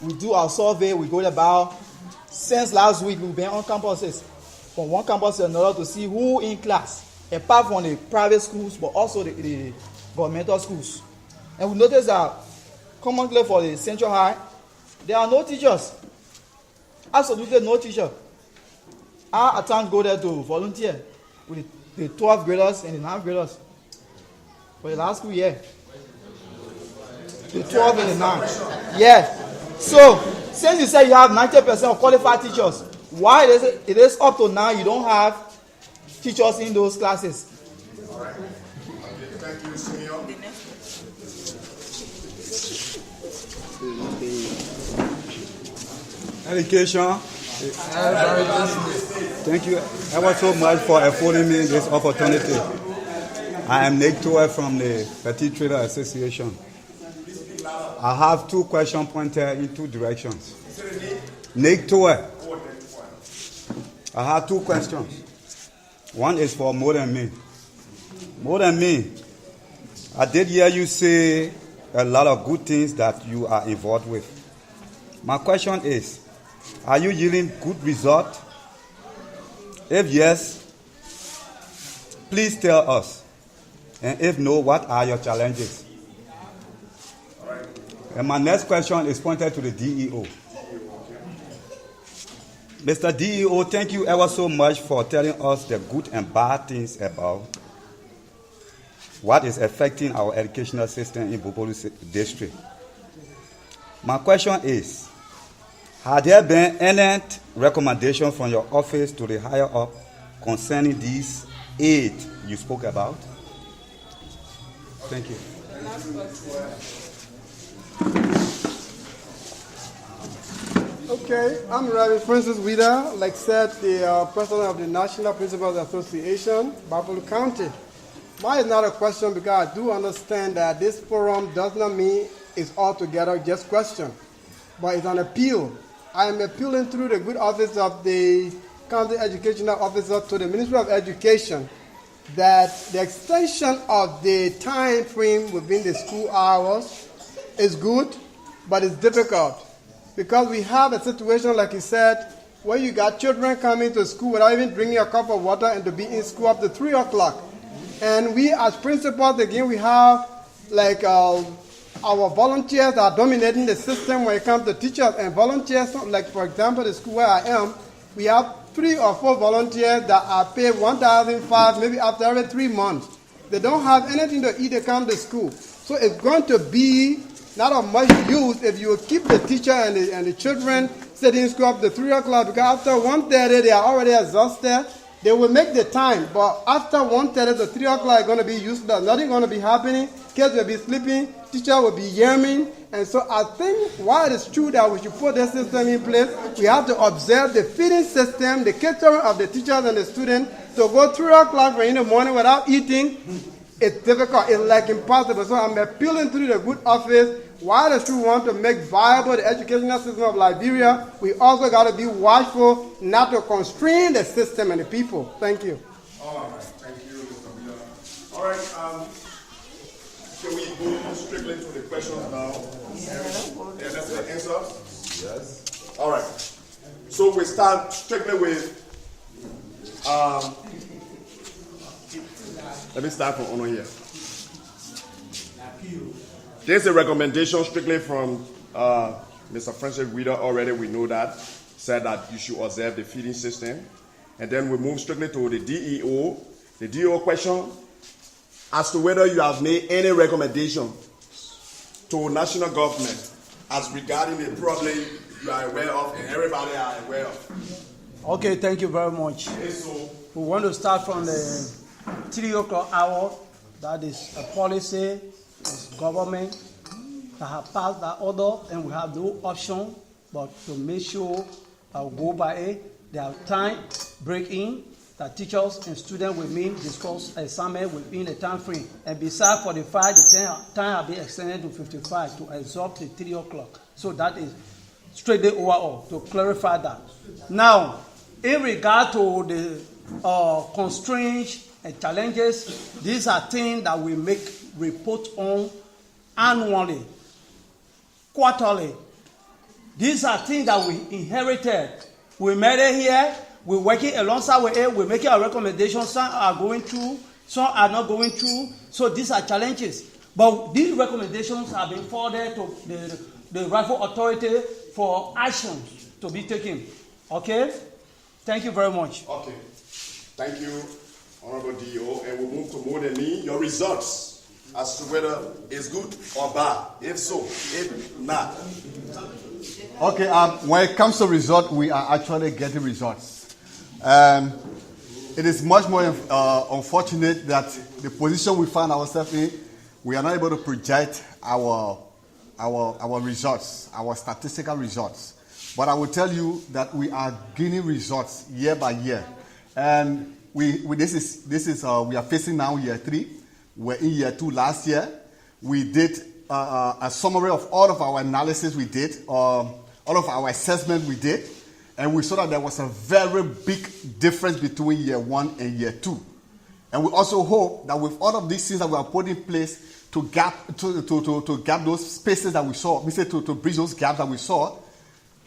we do our survey, we go about. Since last week, we've been on campuses, from one campus to another, to see who in class, apart from the private schools, but also the governmental schools. And we noticed that, commonly for the Central High, there are no teachers. Absolutely no teacher. I at times go there to volunteer with the 12th graders and the 9th graders for the last school year. The 12 and the 9. Yeah. So, since you say you have 90% of qualified teachers, why it is up to now you don't have teachers in those classes? All right. Thank you, Simeon. Education. Thank you ever so much for affording me this opportunity. I am Nick Toer from the Petit Trader Association. I have 2 questions pointed in 2 directions. Nick Toer. I have 2 questions. One is for More Than Me. More Than Me, I did hear you say a lot of good things that you are involved with. My question is, are you yielding good result? If yes, please tell us. And if no, what are your challenges? And my next question is pointed to the DEO. Mr. DEO, thank you ever so much for telling us the good and bad things about what is affecting our educational system in Gbarpolu district. My question is, have there been any recommendation from your office to the higher up concerning these 8 you spoke about? Thank you. Okay, I'm Reverend Francis Wida, like said, the president of the National Principals Association, Gbarpolu County. Mine is not a question because I do understand that this forum does not mean it's altogether just question, but it's an appeal. I am appealing through the good office of the county educational officer to the Ministry of Education that the extension of the time frame within the school hours is good, but it's difficult. Because we have a situation, like you said, where you got children coming to school without even drinking a cup of water and to be in school up to 3 o'clock. And we as principals, again, we have like our volunteers are dominating the system when it comes to teachers. And volunteers, like for example, the school where I am, we have 3 or 4 volunteers that are paid $1,500 maybe after every 3 months. They don't have anything to eat, they come to school. So it's going to be not of much use if you keep the teacher and the children sitting in school up to 3 o'clock, because after 1:30 they are already exhausted. They will make the time, but after 1:30 to 3 o'clock it's going to be useless. Nothing going to be happening. Kids will be sleeping. Teacher will be yamming. And so I think while it is true that we should put this system in place, we have to observe the feeding system, the catering of the teachers and the students. To go 3 o'clock in the morning without eating, it's difficult. It's like impossible. So I'm appealing through the good office. While the true want to make viable the educational system of Liberia, we also got to be watchful not to constrain the system and the people. Thank you. All right. Thank you, Mr. Wheeler. All right. Can we go strictly to the questions now? Yeah, that's the answers? Yes. All right. So we start strictly with, let me start from Ono here. There's a recommendation strictly from Mr. Francis Wida already, we know that, said that you should observe the feeding system. And then we move strictly to the DEO. The DEO question as to whether you have made any recommendation to national government as regarding the problem you are aware of and everybody are aware of. Okay, thank you very much. So, we want to start from the 3 o'clock hour. That is a policy. It's government that have passed that order, and we have no option but to make sure I'll go by it. There are time break in that teachers and students will meet, discuss assignment within the time frame. And besides 45, the time will be extended to 55 to absorb the 3 o'clock. So that is straight overall, to clarify that. Now, in regard to the constraints and challenges, these are things that we make report on annually, quarterly, These are things that we inherited. We made it here. We're working alongside with it. We're making our recommendations. Some are going through. Some are not going through. So these are challenges. But these recommendations have been forwarded to the rightful authority for actions to be taken. Okay? Thank you very much. Okay. Thank you, Honorable DO. And we'll move to more than me. Your results as to whether it's good or bad. If so, if not. Okay, when it comes to results, we are actually getting results. It is much more unfortunate that the position we find ourselves in, we are not able to project our results, our statistical results. But I will tell you that we are gaining results year by year. And we are facing now year 3. We're in year 2 last year. We did a summary of all of our analysis we did, all of our assessment we did, and we saw that there was a very big difference between year 1 and year 2. And we also hope that with all of these things that we are putting in place to gap those spaces that we saw, to bridge those gaps that we saw,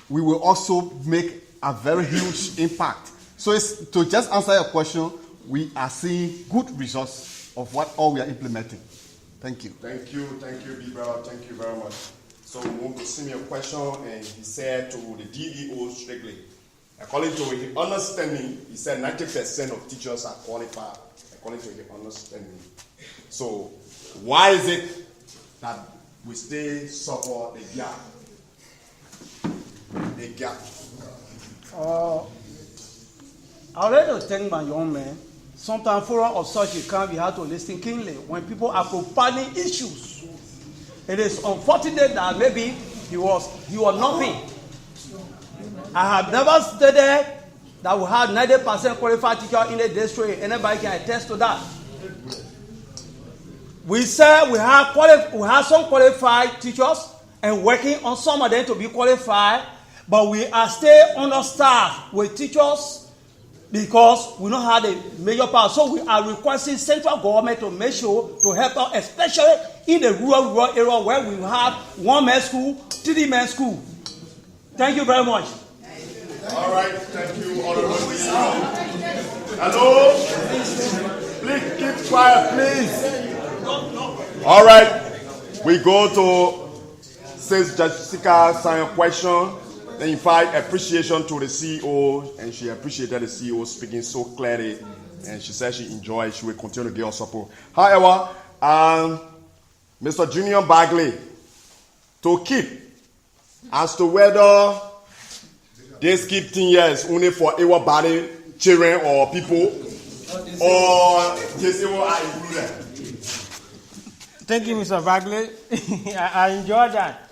we will also make a very huge impact. So it's, to just answer your question, we are seeing good results of what all we are implementing. Thank you. Thank you, Gbarpolu. Thank you very much. So we want to send me a question, and he said to the DEO strictly, according to his understanding, he said 90% of teachers are qualified, according to his understanding. So why is it that we still suffer the gap? The gap. I would like to thank my young man. Sometimes forum of such a kind, we have to listen keenly when people are propounding issues. It is unfortunate that maybe he was nothing. I have never stated that we have 90% qualified teachers in the district. Anybody can attest to that. We said we have some qualified teachers and working on some of them to be qualified, but we are still understaffed with teachers because we don't have the major power. So we are requesting central government to make sure to help us, especially in the rural area where we have 1-man school, 3-man school. Thank you very much. All right, thank you, Honorable CEO. Hello? Please keep quiet, please. All right, we go to Sis Jessica sign a question. Then in fact, appreciation to the CEO, and she appreciated the CEO speaking so clearly, and she said she enjoyed. She will continue to give us support. However, Mr. Junior Bagley, to keep as to whether this keep 10 years only for everybody, children or people, or just are included. Thank you, Mr. Bagley. I enjoyed that.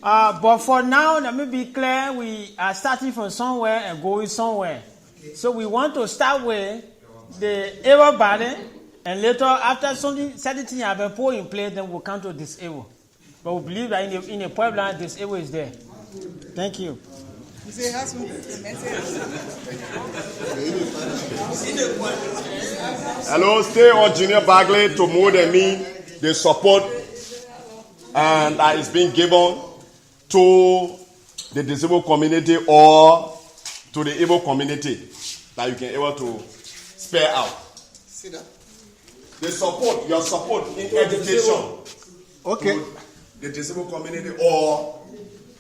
But for now, let me be clear, we are starting from somewhere and going somewhere. So we want to start with the everybody, and later, after certain things have been put in place, then we'll come to disable. But we believe that in the Puebla, disable is there. Thank you. Hello, stay on Junior Bagley to more than me. The support and that is being given to the disabled community or to the able community that you can able to spare out. See that? The support, your support in education. Okay. The disabled community or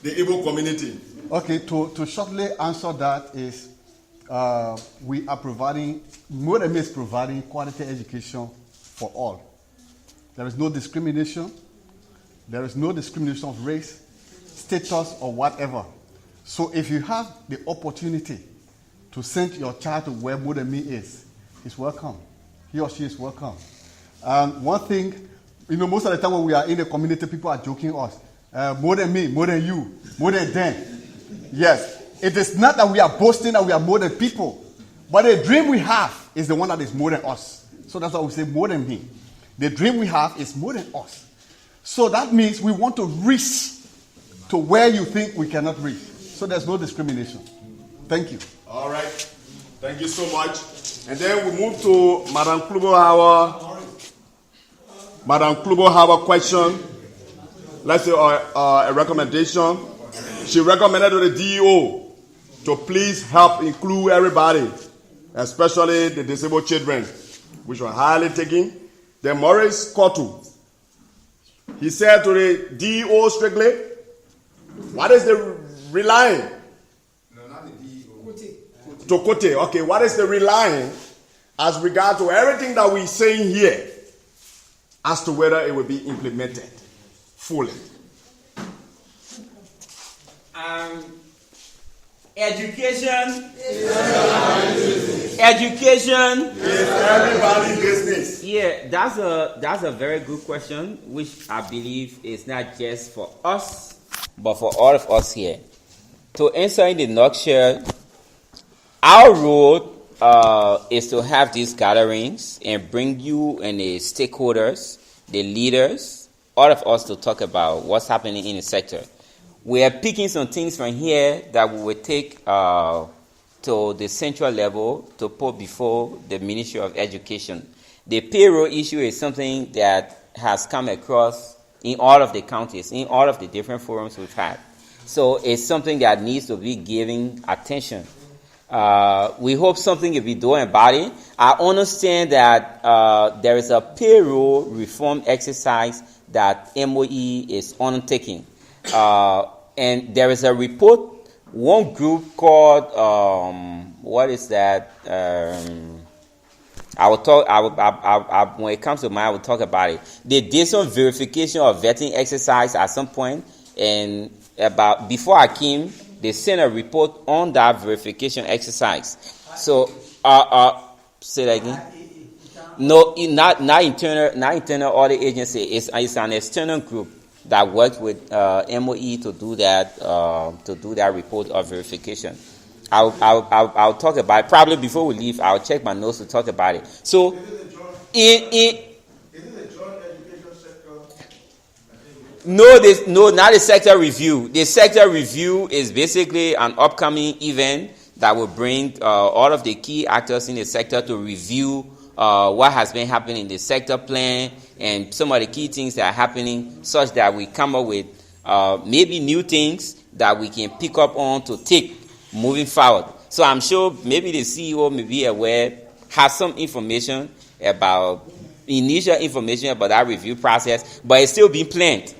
the able community. Okay, to shortly answer that is we are providing, more than is providing quality education for all. There is no discrimination. There is no discrimination of race, status, or whatever. So if you have the opportunity to send your child to where More Than Me is, he's welcome. He or she is welcome. One thing, most of the time when we are in the community, people are joking us. More than me, more than you, more than them. Yes, it is not that we are boasting that we are more than people, but the dream we have is the one that is more than us. So that's why we say more than me. The dream we have is more than us. So that means we want to reach to where you think we cannot reach. So there's no discrimination. Thank you. All right. Thank you so much. And then we move to Madam Klubo-Howard. Madam Klubo-Howard question. Let's say a recommendation. she recommended to the DEO to please help include everybody, especially the disabled children, which were highly taken. Then Maurice Kotu, he said to the DEO strictly, what is the relying? No, not the DEO. To Kote. Okay, what is the relying as regard to everything that we're saying here as to whether it will be implemented fully? Education is everybody's business. Yeah, that's a very good question, which I believe is not just for us, but for all of us here. To answer in the nutshell, our role is to have these gatherings and bring you and the stakeholders, the leaders, all of us to talk about what's happening in the sector. We are picking some things from here that we will take to the central level to put before the Ministry of Education. The payroll issue is something that has come across in all of the counties, in all of the different forums we've had. So it's something that needs to be given attention. We hope something will be done about it. I understand that there is a payroll reform exercise that MOE is undertaking. And there is a report, one group called, what is that? I will talk, when it comes to mine, I will talk about it. They did some verification of vetting exercise at some point, and before I came, they sent a report on that verification exercise. So, say that again? No, not internal audit agency. It's an external group that worked with MOE to do that report of verification. I'll talk about it. Probably before we leave, I'll check my notes to talk about it. So, is it the joint education sector? No, not the sector review. The sector review is basically an upcoming event that will bring all of the key actors in the sector to review what has been happening in the sector plan and some of the key things that are happening, such that we come up with maybe new things that we can pick up on to take moving forward. So I'm sure maybe the CEO may be aware, has some information about, initial information about that review process, but it's still being planned.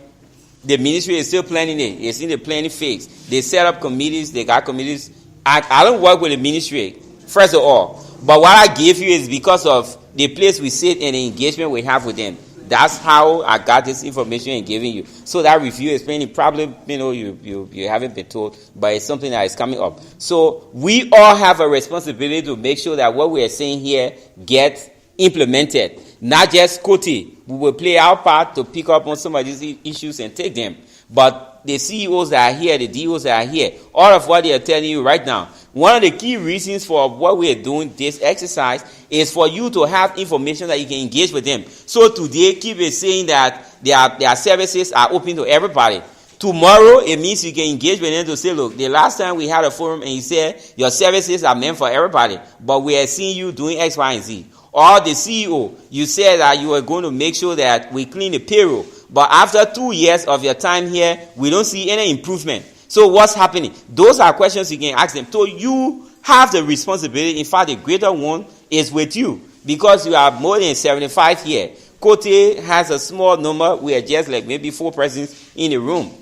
The ministry is still planning it. It's in the planning phase. They set up committees. They got committees. I don't work with the ministry, first of all. But what I gave you is because of the place we sit and the engagement we have with them. That's how I got this information and giving you. So that review is planning. Probably, you haven't been told, but it's something that is coming up. So we all have a responsibility to make sure that what we are saying here gets implemented. Not just Koti. We will play our part to pick up on some of these issues and take them. But the CEOs that are here, the DOs that are here, all of what they are telling you right now, one of the key reasons for what we are doing this exercise is for you to have information that you can engage with them. So today, keep saying that their services are open to everybody. Tomorrow, it means you can engage with them to say, look, the last time we had a forum and you said your services are meant for everybody, but we are seeing you doing X, Y, and Z. Or the CEO, you said that you were going to make sure that we clean the payroll, but after 2 years of your time here, we don't see any improvement. So what's happening? Those are questions you can ask them. So you have the responsibility. In fact, the greater one is with you, because you are more than 75 here. Kote has a small number. We are just like maybe 4 persons in the room.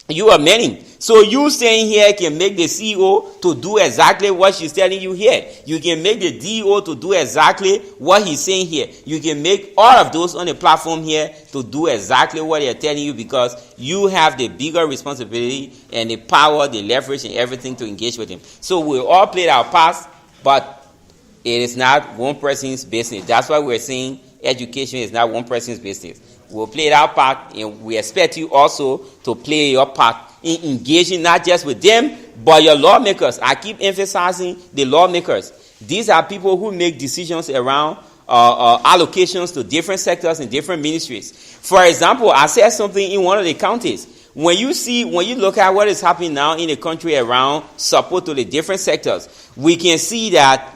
You are many. So you staying here can make the CEO to do exactly what she's telling you here. You can make the DO to do exactly what he's saying here. You can make all of those on the platform here to do exactly what they're telling you, because you have the bigger responsibility and the power, the leverage, and everything to engage with him. So we all played our parts, but it is not one person's business. That's why we're saying education is not one person's business. We'll play our part, and we expect you also to play your part in engaging not just with them, but your lawmakers. I keep emphasizing the lawmakers. These are people who make decisions around allocations to different sectors and different ministries. For example, I said something in one of the counties. When you look at what is happening now in the country around support to the different sectors, we can see that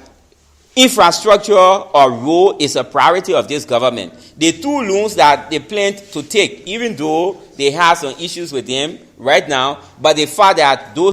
infrastructure or road is a priority of this government. The 2 loans that they plan to take, even though they have some issues with them right now, but the fact that those